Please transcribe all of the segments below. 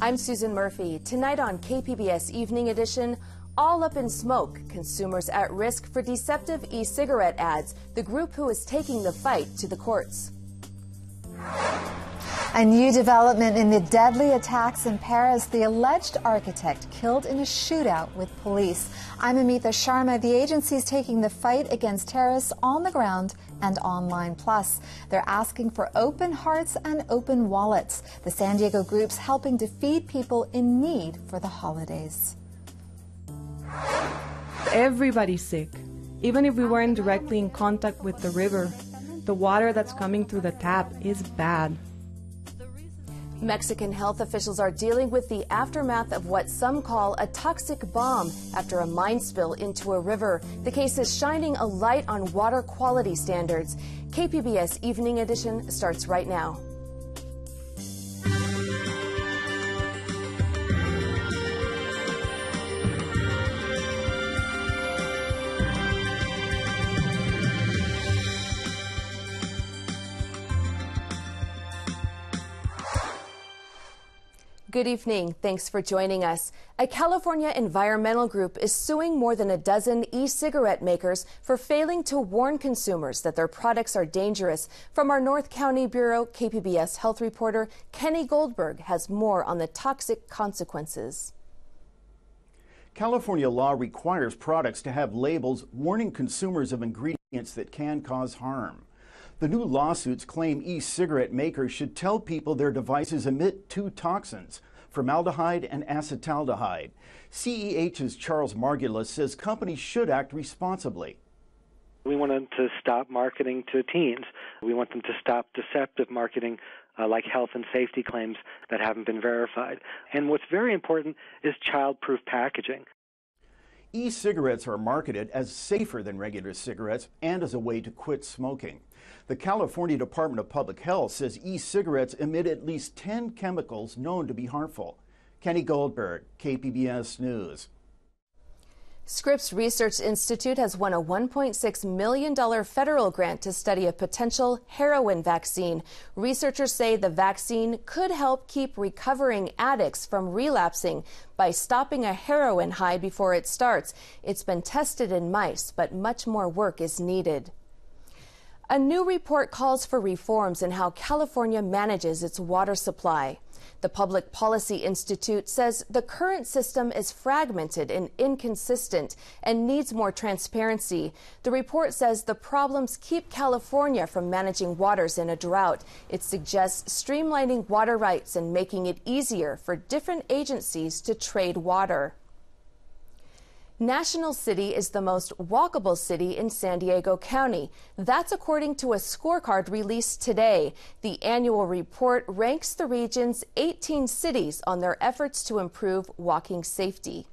I'm Susan Murphy. Tonight on KPBS Evening Edition, all up in smoke, consumers at risk for deceptive e-cigarette ads, the group who is taking the fight to the courts. A new development in the deadly attacks in Paris, the alleged architect killed in a shootout with police. I'm Amitha Sharma. The agency is taking the fight against terrorists on the ground and online. Plus, they're asking for open hearts and open wallets. The San Diego group's helping to feed people in need for the holidays. Everybody's sick. Even if we weren't directly in contact with the river, the water that's coming through the tap is bad. Mexican health officials are dealing with the aftermath of what some call a toxic bomb after a mine spill into a river. The case is shining a light on water quality standards. KPBS Evening Edition starts right now. Good evening. Thanks for joining us. A California environmental group is suing more than a dozen e-cigarette makers for failing to warn consumers that their products are dangerous. From our North County Bureau, KPBS health reporter Kenny Goldberg has more on the toxic consequences. California law requires products to have labels warning consumers of ingredients that can cause harm. The new lawsuits claim e-cigarette makers should tell people their devices emit two toxins, formaldehyde and acetaldehyde. CEH's Charles Margulis says companies should act responsibly. We want them to stop marketing to teens. We want them to stop deceptive marketing like health and safety claims that haven't been verified. And what's very important is child-proof packaging. E-cigarettes are marketed as safer than regular cigarettes and as a way to quit smoking. The California Department of Public Health says e-cigarettes emit at least 10 chemicals known to be harmful. Kenny Goldberg, KPBS News. Scripps Research Institute has won a $1.6 million federal grant to study a potential heroin vaccine. Researchers say the vaccine could help keep recovering addicts from relapsing by stopping a heroin high before it starts. It's been tested in mice, but much more work is needed. A new report calls for reforms in how California manages its water supply. The Public Policy Institute says the current system is fragmented and inconsistent and needs more transparency. The report says the problems keep California from managing waters in a drought. It suggests streamlining water rights and making it easier for different agencies to trade water. National City is the most walkable city in San Diego County. That's according to a scorecard released today. The annual report ranks the region's 18 cities on their efforts to improve walking safety.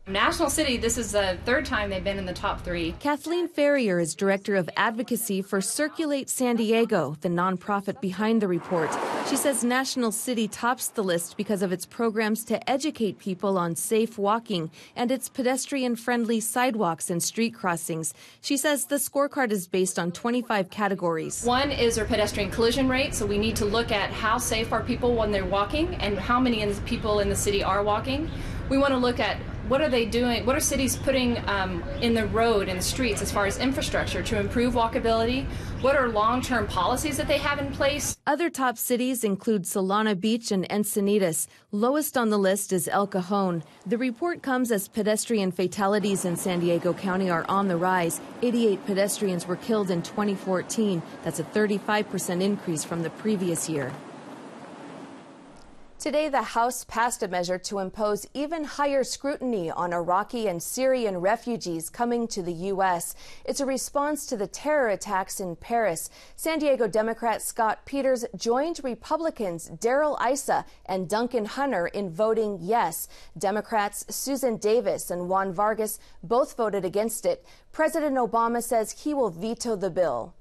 National City, this is the third time they've been in the top 3. Kathleen Ferrier is Director of Advocacy for Circulate San Diego, the nonprofit behind the report. She says National City tops the list because of its programs to educate people on safe walking and its pedestrian-friendly sidewalks and street crossings. She says the scorecard is based on 25 categories. One is our pedestrian collision rate, so we need to look at how safe are people when they're walking and how many people in the city are walking. We want to look at what are they doing, what are cities putting in the road and the streets as far as infrastructure to improve walkability? What are long-term policies that they have in place? Other top cities include Solana Beach and Encinitas. Lowest on the list is El Cajon. The report comes as pedestrian fatalities in San Diego County are on the rise. 88 pedestrians were killed in 2014. That's a 35% increase from the previous year. Today, the House passed a measure to impose even higher scrutiny on Iraqi and Syrian refugees coming to the U.S. It's a response to the terror attacks in Paris. San Diego Democrat Scott Peters joined Republicans Darrell Issa and Duncan Hunter in voting yes. Democrats Susan Davis and Juan Vargas both voted against it. President Obama says he will veto the bill.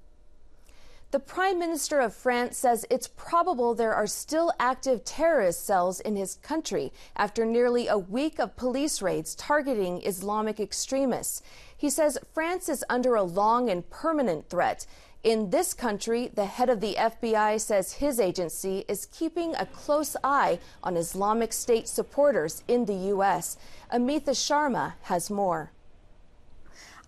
The Prime Minister of France says it's probable there are still active terrorist cells in his country after nearly a week of police raids targeting Islamic extremists. He says France is under a long and permanent threat. In this country, the head of the FBI says his agency is keeping a close eye on Islamic State supporters in the U.S. Amitha Sharma has more.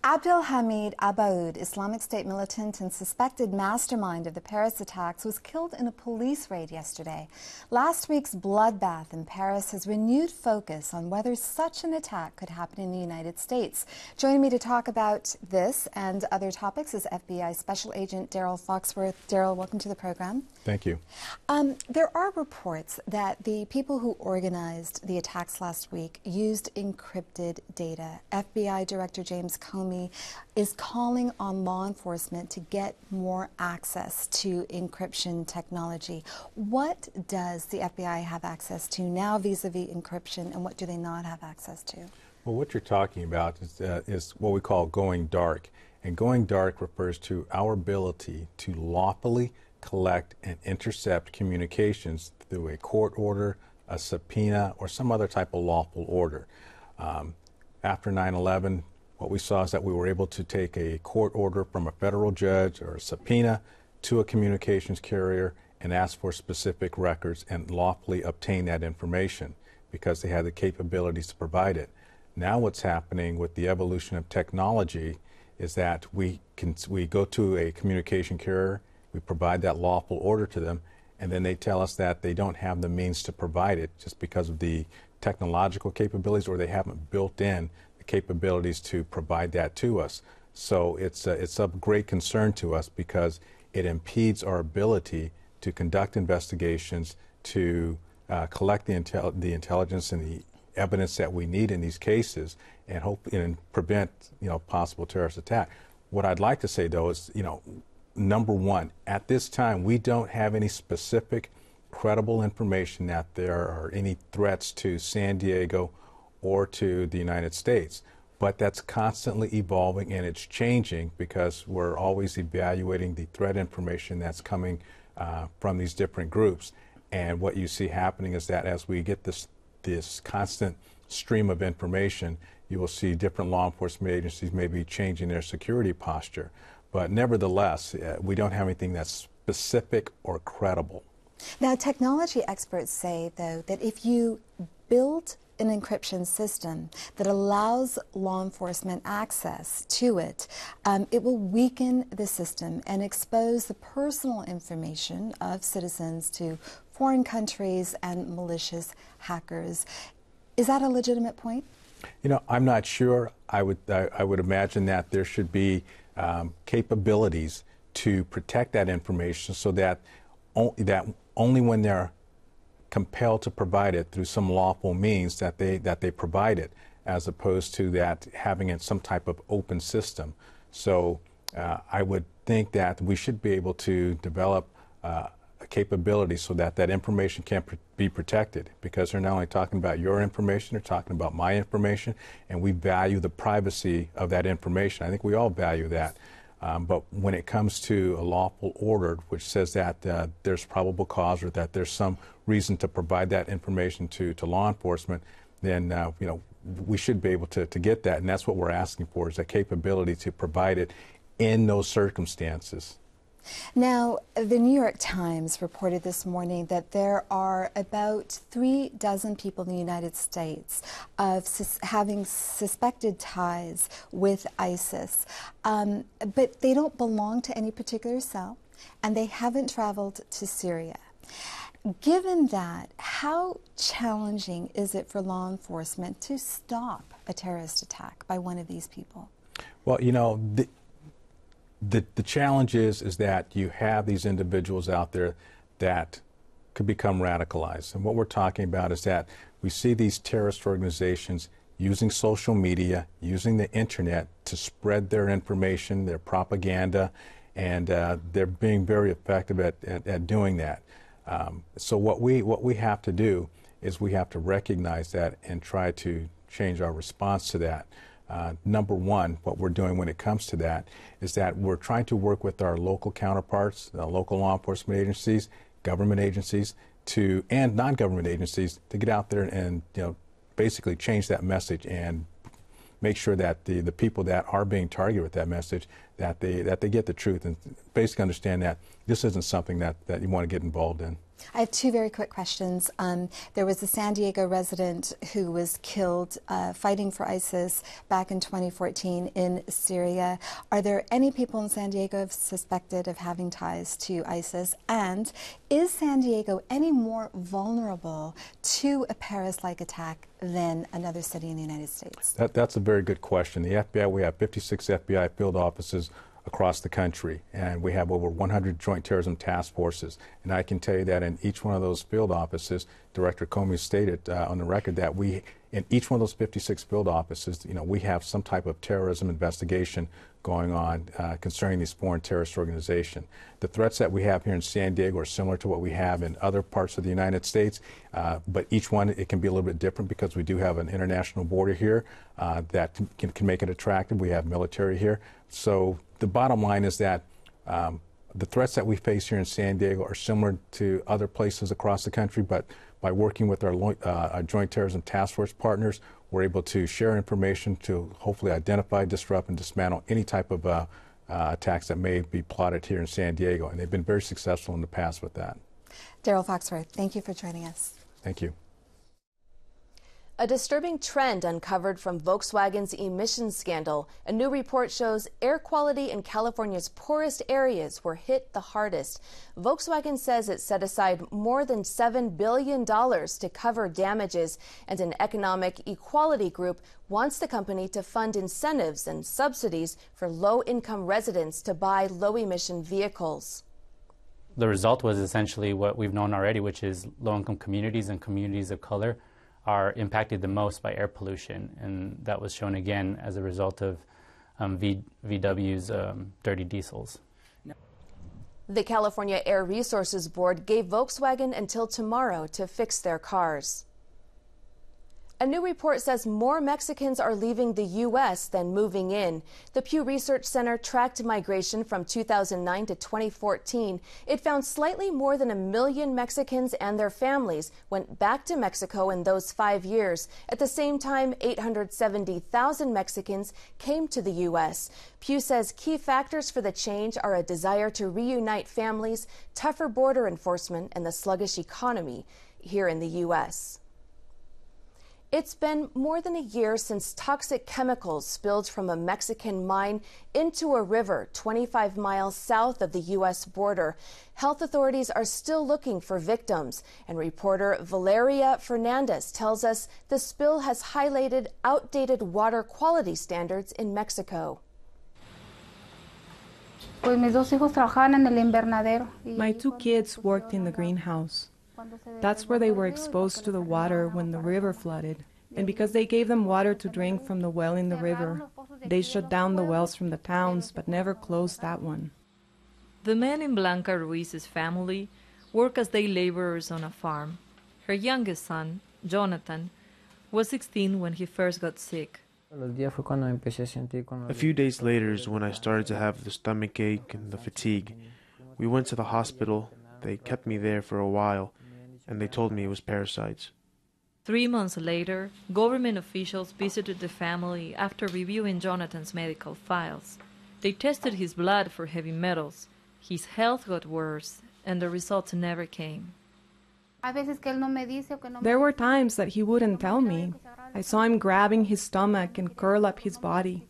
Abdul Hamid Abaoud, Islamic State militant and suspected mastermind of the Paris attacks, was killed in a police raid yesterday. Last week's bloodbath in Paris has renewed focus on whether such an attack could happen in the United States. Joining me to talk about this and other topics is FBI Special Agent Gerald Foxworth. Gerald, welcome to the program. Thank you. There are reports that the people who organized the attacks last week used encrypted data. FBI Director James Comey is calling on law enforcement to get more access to encryption technology. What does the FBI have access to now vis-a-vis encryption, and what do they not have access to? Well, what you're talking about is what we call going dark. And going dark refers to our ability to lawfully collect and intercept communications through a court order, a subpoena, or some other type of lawful order. After 9/11, what we saw is that we were able to take a court order from a federal judge or a subpoena to a communications carrier and ask for specific records and lawfully obtain that information because they had the capabilities to provide it. Now what's happening with the evolution of technology is that we go to a communication carrier, we provide that lawful order to them, and then they tell us that they don't have the means to provide it just because of the technological capabilities, or they haven't built in capabilities to provide that to us. So it's of great concern to us because it impedes our ability to conduct investigations, to collect the intelligence and the evidence that we need in these cases, and hope and prevent possible terrorist attack. What I'd like to say though is number one, at this time we don't have any specific credible information that there are any threats to San Diego or to the United States. But that's constantly evolving and it's changing because we're always evaluating the threat information that's coming from these different groups. And what you see happening is that as we get this constant stream of information, you will see different law enforcement agencies maybe changing their security posture. But nevertheless, we don't have anything that's specific or credible. Now, technology experts say, though, that if you build an encryption system that allows law enforcement access to it, it will weaken the system and expose the personal information of citizens to foreign countries and malicious hackers. Is that a legitimate point? I'm not sure. I would imagine that there should be capabilities to protect that information so that only when they're compelled to provide it through some lawful means that they provide it, as opposed to that having it some type of open system. So I would think that we should be able to develop a capability so that information can be protected, because they're not only talking about your information, they're talking about my information, and we value the privacy of that information. I think we all value that. But when it comes to a lawful order, which says that there's probable cause or that there's some reason to provide that information to law enforcement, then we should be able to get that, and that's what we're asking for, is a capability to provide it in those circumstances. Now, the New York Times reported this morning that there are about 3 dozen people in the United States of having suspected ties with ISIS, but they don't belong to any particular cell, and they haven't traveled to Syria. Given that, how challenging is it for law enforcement to stop a terrorist attack by one of these people? Well, the challenge is that you have these individuals out there that could become radicalized. And what we're talking about is that we see these terrorist organizations using social media, using the internet to spread their information, their propaganda, and they're being very effective at doing that. So what we have to do is we have to recognize that and try to change our response to that. Number one, what we're doing when it comes to that is that we're trying to work with our local counterparts, local law enforcement agencies, government agencies, and non-government agencies to get out there and basically change that message and make sure that the people that are being targeted with that message, that they get the truth and basically understand that this isn't something that you want to get involved in. I have two very quick questions. There was a San Diego resident who was killed fighting for ISIS back in 2014 in Syria. Are there any people in San Diego suspected of having ties to ISIS? And is San Diego any more vulnerable to a Paris-like attack than another city in the United States? That's a very good question. The FBI, we have 56 FBI field offices across the country, and we have over 100 joint terrorism task forces. And I can tell you that in each one of those field offices, Director Comey stated on the record that in each one of those 56 field offices, we have some type of terrorism investigation going on concerning these foreign terrorist organizations. The threats that we have here in San Diego are similar to what we have in other parts of the United States, but each one, it can be a little bit different because we do have an international border here that can make it attractive. We have military here. So the bottom line is that the threats that we face here in San Diego are similar to other places across the country, but by working with our Joint Terrorism Task Force partners, we're able to share information to hopefully identify, disrupt, and dismantle any type of attacks that may be plotted here in San Diego. And they've been very successful in the past with that. Gerald Foxworth, thank you for joining us. Thank you. A disturbing trend uncovered from Volkswagen's emissions scandal. A new report shows air quality in California's poorest areas were hit the hardest. Volkswagen says it set aside more than $7 billion to cover damages, and an economic equality group wants the company to fund incentives and subsidies for low-income residents to buy low-emission vehicles. The result was essentially what we've known already, which is low-income communities and communities of color are impacted the most by air pollution, and that was shown again as a result of VW's dirty diesels. The California Air Resources Board gave Volkswagen until tomorrow to fix their cars. A new report says more Mexicans are leaving the U.S. than moving in. The Pew Research Center tracked migration from 2009 to 2014. It found slightly more than 1 million Mexicans and their families went back to Mexico in those 5 years. At the same time, 870,000 Mexicans came to the U.S. Pew says key factors for the change are a desire to reunite families, tougher border enforcement, and the sluggish economy here in the U.S. It's been more than a year since toxic chemicals spilled from a Mexican mine into a river 25 miles south of the U.S. border. Health authorities are still looking for victims, and reporter Valeria Fernandez tells us the spill has highlighted outdated water quality standards in Mexico. My 2 kids worked in the greenhouse. That's where they were exposed to the water when the river flooded. And because they gave them water to drink from the well in the river, they shut down the wells from the towns, but never closed that one. The men in Blanca Ruiz's family work as day laborers on a farm. Her youngest son, Jonathan, was 16 when he first got sick. A few days later is when I started to have the stomach ache and the fatigue. We went to the hospital. They kept me there for a while, and they told me it was parasites. 3 months later, government officials visited the family after reviewing Jonathan's medical files. They tested his blood for heavy metals. His health got worse, and the results never came. There were times that he wouldn't tell me. I saw him grabbing his stomach and curl up his body.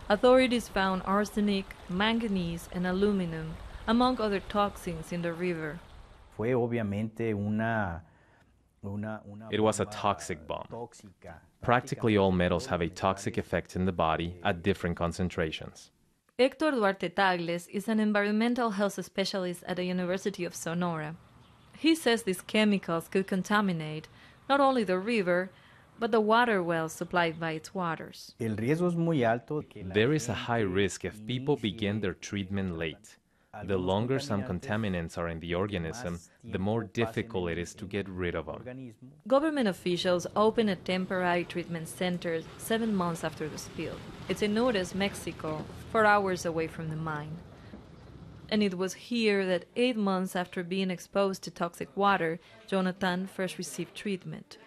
Authorities found arsenic, manganese, and aluminum, among other toxins, in the river. It was a toxic bomb. Practically all metals have a toxic effect in the body at different concentrations. Héctor Duarte Tagles is an environmental health specialist at the University of Sonora. He says these chemicals could contaminate not only the river, but the water wells supplied by its waters. There is a high risk if people begin their treatment late. The longer some contaminants are in the organism, the more difficult it is to get rid of them. Government officials opened a temporary treatment center 7 months after the spill. It's in Nores, Mexico, 4 hours away from the mine. And it was here that 8 months after being exposed to toxic water, Jonathan first received treatment.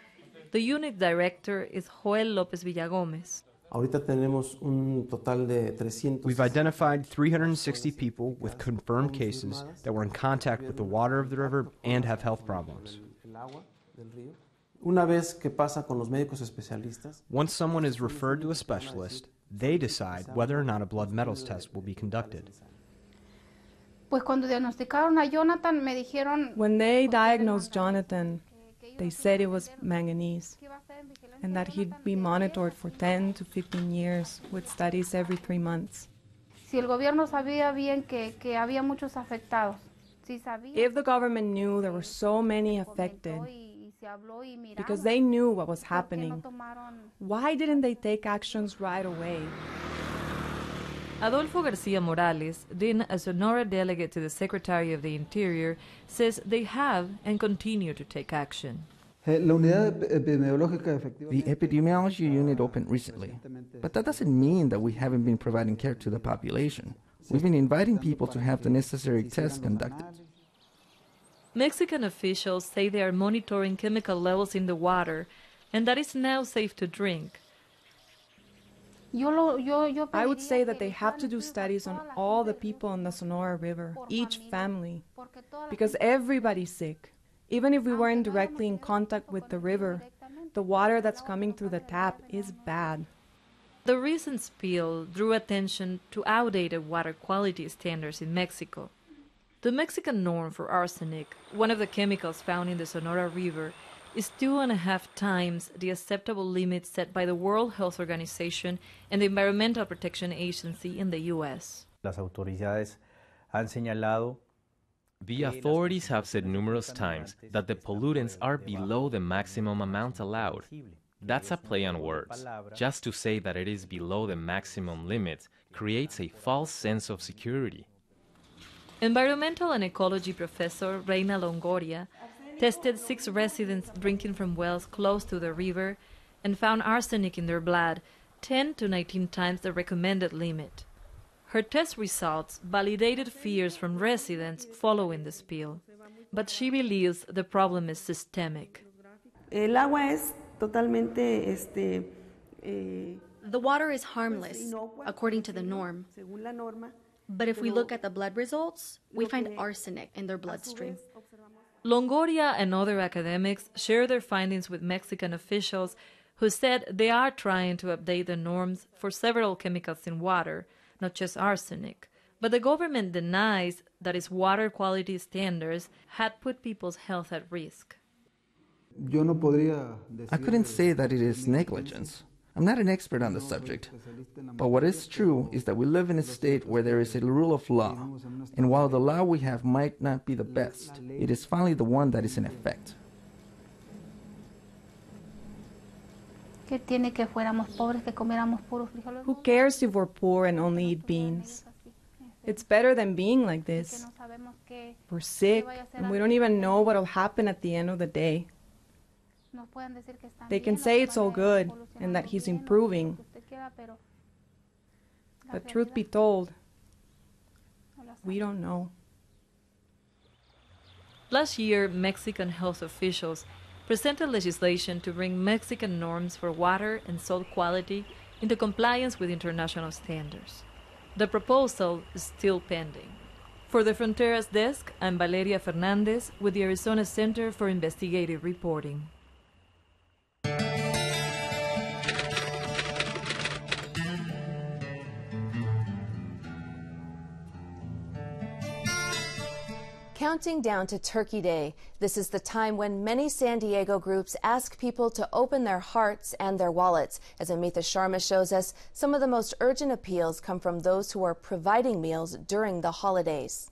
The unit director is Joel López Villagómez. We've identified 360 people with confirmed cases that were in contact with the water of the river and have health problems. Once someone is referred to a specialist, they decide whether or not a blood metals test will be conducted. When they diagnosed Jonathan, they said it was manganese and that he'd be monitored for 10 to 15 years with studies every 3 months. If the government knew there were so many affected, because they knew what was happening, why didn't they take actions right away? Adolfo Garcia Morales, then a Sonora delegate to the Secretary of the Interior, says they have and continue to take action. The epidemiology unit opened recently, but that doesn't mean that we haven't been providing care to the population. We've been inviting people to have the necessary tests conducted. Mexican officials say they are monitoring chemical levels in the water and that it's now safe to drink. I would say that they have to do studies on all the people on the Sonora River, each family, because everybody's sick. Even if we weren't directly in contact with the river, the water that's coming through the tap is bad. The recent spill drew attention to outdated water quality standards in Mexico. The Mexican norm for arsenic, one of the chemicals found in the Sonora River, is 2.5 times the acceptable limit set by the World Health Organization and the Environmental Protection Agency in the U.S. The authorities have said numerous times that the pollutants are below the maximum amount allowed. That's a play on words. Just to say that it is below the maximum limit creates a false sense of security. Environmental and ecology professor Reina Longoria tested 6 residents drinking from wells close to the river and found arsenic in their blood, 10 to 19 times the recommended limit. Her test results validated fears from residents following the spill, but she believes the problem is systemic. The water is harmless, according to the norm. But if we look at the blood results, we find arsenic in their bloodstream. Longoria and other academics share their findings with Mexican officials who said they are trying to update the norms for several chemicals in water, not just arsenic. But the government denies that its water quality standards had put people's health at risk. I couldn't say that it is negligence. I'm not an expert on the subject. But what is true is that we live in a state where there is a rule of law. And while the law we have might not be the best, it is finally the one that is in effect. Who cares if we're poor and only eat beans? It's better than being like this. We're sick, and we don't even know what will happen at the end of the day. They can say it's all good and that he's improving. But truth be told, we don't know. Last year, Mexican health officials presented legislation to bring Mexican norms for water and salt quality into compliance with international standards. The proposal is still pending. For the Fronteras Desk, I'm Valeria Fernandez with the Arizona Center for Investigative Reporting. Counting down to Turkey Day, this is the time when many San Diego groups ask people to open their hearts and their wallets. As Amita Sharma shows us, some of the most urgent appeals come from those who are providing meals during the holidays.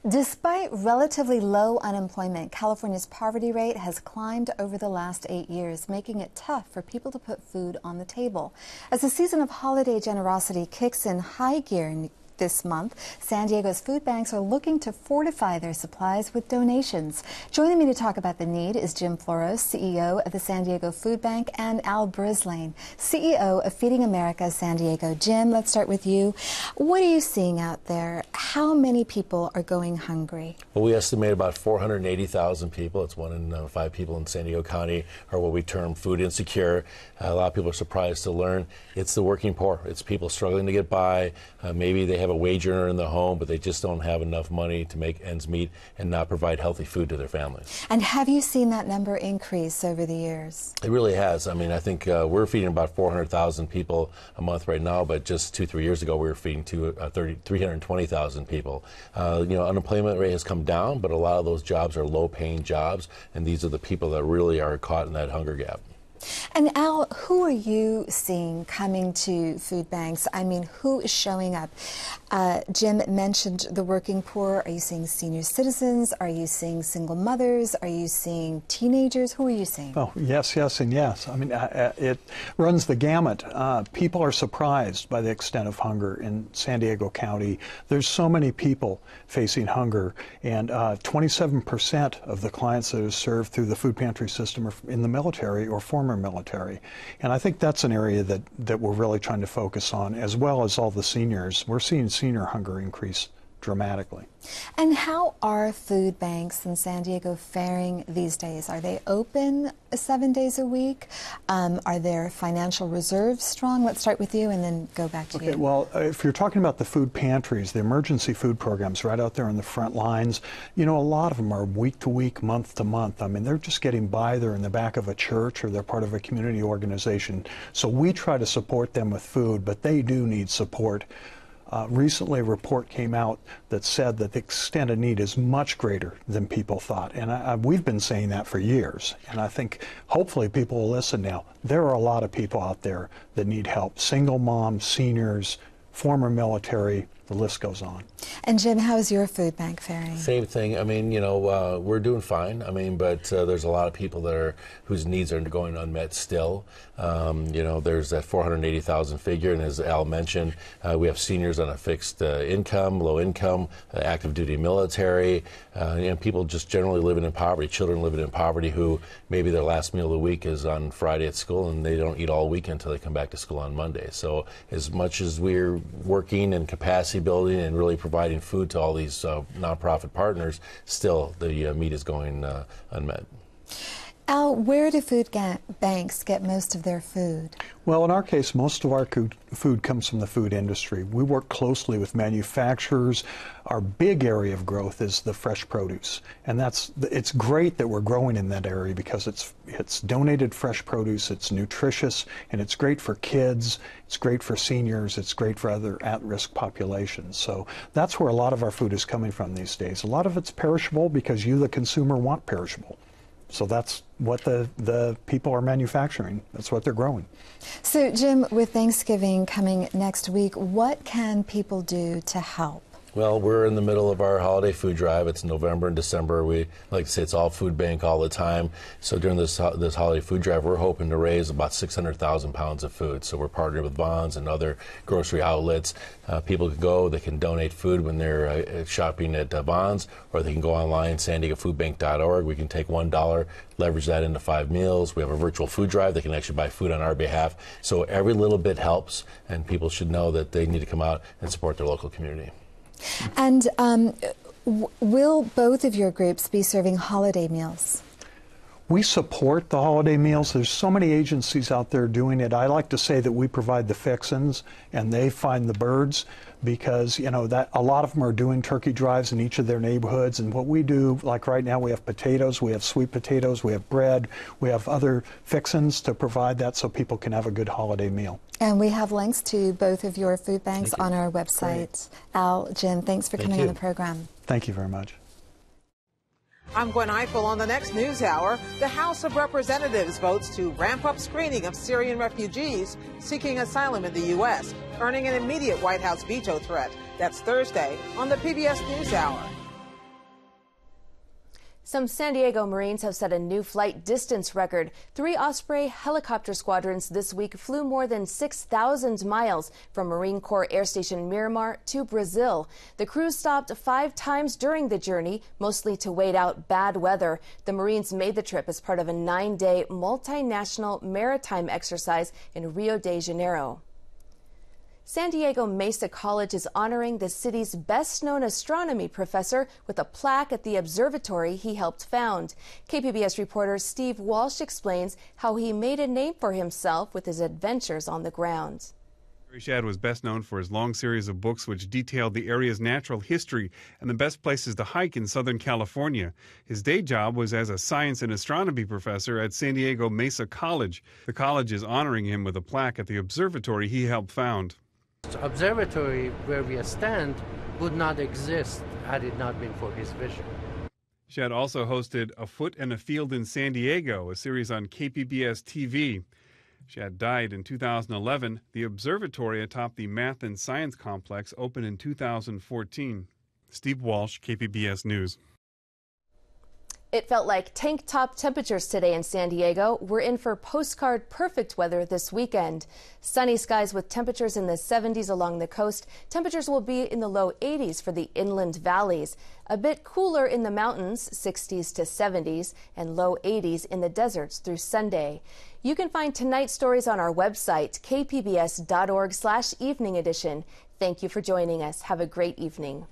Despite relatively low unemployment, California's poverty rate has climbed over the last 8 years, making it tough for people to put food on the table. As the season of holiday generosity kicks in high gear this month. San Diego's food banks are looking to fortify their supplies with donations. Joining me to talk about the need is Jim Floros, CEO of the San Diego Food Bank, and Al Brislane, CEO of Feeding America San Diego. Jim, let's start with you. What are you seeing out there? How many people are going hungry? Well, we estimate about 480,000 people. It's 1 in 5 people in San Diego County are what we term food insecure. A lot of people are surprised to learn it's the working poor. It's people struggling to get by. Maybe they have a wage earner in the home, but they just don't have enough money to make ends meet and not provide healthy food to their families. And have you seen that number increase over the years? It really has. I mean, I think we're feeding about 400,000 people a month right now, but just 2-3 years ago we were feeding 320,000 people. Unemployment rate has come down, but a lot of those jobs are low-paying jobs, and these are the people that really are caught in that hunger gap. And Al, who are you seeing coming to food banks? I mean, who is showing up? Jim mentioned the working poor. Are you seeing senior citizens? Are you seeing single mothers? Are you seeing teenagers? Who are you seeing? Oh, yes, yes, and yes. I mean, it runs the gamut. People are surprised by the extent of hunger in San Diego County. There's so many people facing hunger, and 27% of the clients that are served through the food pantry system are in the military or former military. And I think that's an area that we're really trying to focus on, as well as all the seniors. We're seeing senior hunger increase dramatically. And how are food banks in San Diego faring these days? Are they open 7 days a week? Are their financial reserves strong? Let's start with you and then go back to you. Okay, well, if you're talking about the food pantries, the emergency food programs right out there on the front lines, a lot of them are week to week, month to month. I mean, they're just getting by. They're in the back of a church or they're part of a community organization. So we try to support them with food, but they do need support. Recently, a report came out that said that the extent of need is much greater than people thought. And we've been saying that for years. And I think hopefully people will listen now. There are a lot of people out there that need help. Single moms, seniors, former military, the list goes on. And Jim, how is your food bank faring? Same thing. I mean, we're doing fine. I mean, but there's a lot of people whose needs are going unmet still. There's that 480,000 figure, and as Al mentioned, we have seniors on a fixed income, low income, active duty military, and people just generally living in poverty, children living in poverty who maybe their last meal of the week is on Friday at school and they don't eat all weekend until they come back to school on Monday. So as much as we're working and capacity building and really providing food to all these nonprofit partners, still the meat is going unmet. Al, where do food banks get most of their food? Well, in our case, most of our food comes from the food industry. We work closely with manufacturers. Our big area of growth is the fresh produce. And it's great that we're growing in that area because it's donated fresh produce, it's nutritious, and it's great for kids, it's great for seniors, it's great for other at-risk populations. So that's where a lot of our food is coming from these days. A lot of it's perishable because you, the consumer, want perishable. So that's what the people are manufacturing. That's what they're growing. So, Jim, with Thanksgiving coming next week, what can people do to help? Well, we're in the middle of our holiday food drive. It's November and December. We like to say it's all food bank all the time. So during this holiday food drive, we're hoping to raise about 600,000 pounds of food. So we're partnered with Vons and other grocery outlets. People can go, they can donate food when they're shopping at Vons, or they can go online, SanDiegoFoodBank.org. We can take $1, leverage that into 5 meals. We have a virtual food drive. They can actually buy food on our behalf. So every little bit helps, and people should know that they need to come out and support their local community. And will both of your groups be serving holiday meals? We support the holiday meals. There's so many agencies out there doing it. I like to say that we provide the fixins and they find the birds, because that a lot of them are doing turkey drives in each of their neighborhoods. And what we do, like right now, we have potatoes, we have sweet potatoes, we have bread, we have other fixins to provide that so people can have a good holiday meal. And we have links to both of your food banks on our website. Great. Al, Jim, thanks for coming on the program. Thank you very much. I'm Gwen Eiffel. On the next news hour, the House of Representatives votes to ramp up screening of Syrian refugees seeking asylum in the U.S., earning an immediate White House veto threat. That's Thursday on the PBS NewsHour. Some San Diego Marines have set a new flight distance record. 3 Osprey helicopter squadrons this week flew more than 6,000 miles from Marine Corps Air Station Miramar to Brazil. The crew stopped 5 times during the journey, mostly to wait out bad weather. The Marines made the trip as part of a 9-day multinational maritime exercise in Rio de Janeiro. San Diego Mesa College is honoring the city's best-known astronomy professor with a plaque at the observatory he helped found. KPBS reporter Steve Walsh explains how he made a name for himself with his adventures on the ground. Schad was best known for his long series of books which detailed the area's natural history and the best places to hike in Southern California. His day job was as a science and astronomy professor at San Diego Mesa College. The college is honoring him with a plaque at the observatory he helped found. The observatory where we stand would not exist had it not been for his vision. Schad also hosted A Foot and a Field in San Diego, a series on KPBS TV. Schad died in 2011. The observatory atop the Math and Science Complex opened in 2014. Steve Walsh, KPBS News. It felt like tank top temperatures today in San Diego. We're in for postcard perfect weather this weekend. Sunny skies with temperatures in the 70s along the coast. Temperatures will be in the low 80s for the inland valleys. A bit cooler in the mountains, 60s to 70s, and low 80s in the deserts through Sunday. You can find tonight's stories on our website, kpbs.org/evening edition. Thank you for joining us. Have a great evening.